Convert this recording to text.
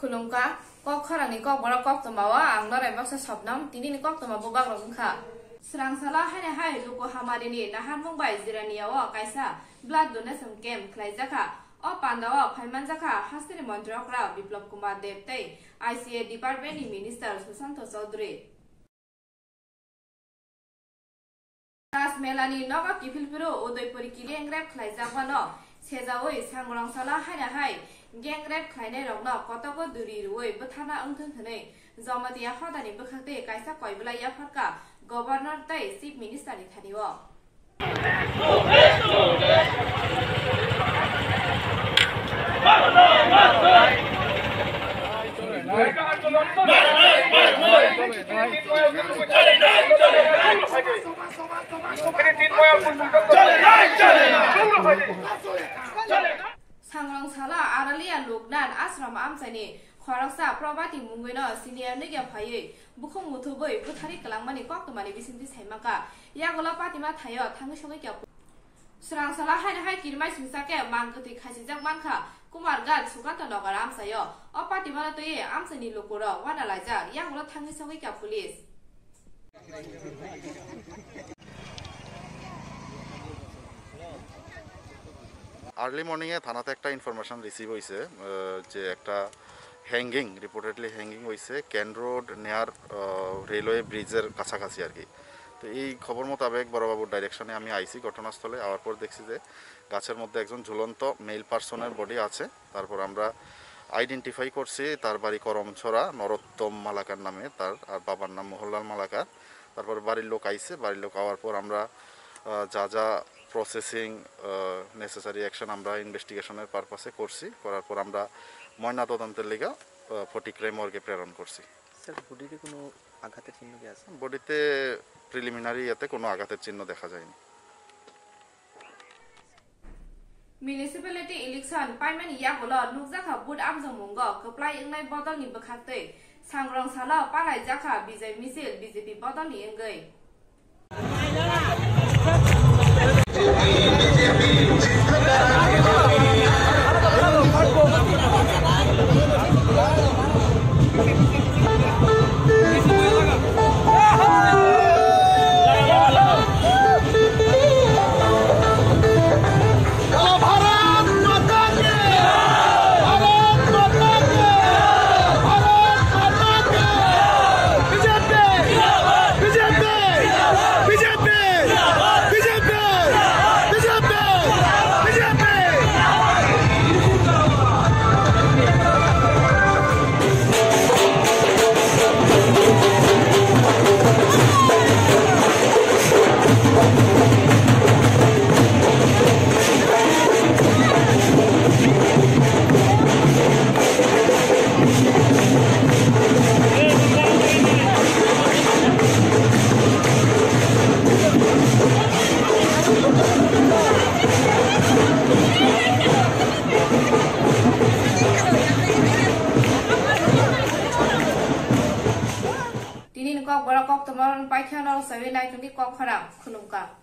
खुलुमका कक खरांनि कक बरा कक तमावा आं नराय बाक्सा सबनाम तिनि कक तमा बबाग रंखा स्रांसाला हायना हाय लुको हामारिनि नाहार मुंबाइ जिरानियाव कायसा ब्लाड डोनेशन कैम्प खलाइजाखा अ पान्दाव फाइमान जाखा हास्तिनि मन्त्रकरा बिप्लब कुमार देव तै आईसीए डिपार्टमेन्टनि मिनिस्टार सुशांत चौधरी राजमेलानि नगा किफिलफोरो उदयपुरी किलेंग्रेब खलाइजाखवानो सेजावै सांग्रांसाला हायना हाय गेंग्रेब खलाइनाय रगनो कतको दुरि रुवै बथाना अंथों थनै जमातिया हदानि बखाते कायसा कयबला याफारका गवर्नर तै चीफ मिनिस्टर नि थानिव सांग्रांसाला आरालिया लोकनाथ आश्रम आमसानि खरगसा प्रभाती मुंगैनो सिनियर निग्या फायै बुखुं मुथुबै बुथारि कलांमानि कक्तमानि बिसिंति साइमाका यागला पातिमा थायो थांगै सगै क्या स्रांसाला हायना हाय किरमाय सिंसाके मांगति खासिजाक मानखा कुमार गात सुगात नगर आमसायो अ पातिमा तये आमसानि लोकोर वाना लाजा यागला थांगै सगै क्या पुलिस আর্লি মর্নিংয়ে থানাতে একটা ইনফরমেশন রিসিভ হয়েছে যে একটা হ্যাঙ্গিং রিপোর্টেডলি হ্যাঙ্গিং হয়েছে ক্যান রোড নেয়ার রেলওয়ে ব্রিজের কাছাকাছি আর কি। তো এই খবর মোতাবেক বড়বাবুর ডাইরেকশনে আমি আইসি ঘটনাস্থলে আওয়ার পর দেখছি যে গাছের মধ্যে একজন ঝুলন্ত মেল পার্সনের বডি আছে। তারপর আমরা আইডেন্টিফাই করছি তার বাড়ি করমছড়া নরোত্তম মালাকার নামে, তার আর বাবার নাম মোহনলাল মালাকার। তারপর বাড়ির লোক আইছে, বাড়ির লোক আওয়ার পর আমরা যা যা প্রসেসিং নেসেসারি অ্যাকশন আমরা ইনভেস্টিগেশনের পারপাসে করছি, করার পর আমরা ময়না তদন্তের লিগা ফটিকরাই মর্গে প্রেরণ করছি। স্যার বডিতে কোনো আঘাতের চিহ্ন কি আছে? বডিতে প্রিলিমিনারি এতে কোনো আঘাতের চিহ্ন দেখা যায়নি। म्युनिसिपालिटी इलेक्शन पाइमान यागोल नुकजाखा बुट आमजों मुंग कप्लाय इंगनाय बदलनि बखाते सांग्रांसाला पालाय जाखा विजय मिছিল BJP बदलनि इंगै Kok bora kok teman paikhan orang sawi naik nanti kok harap kulungka.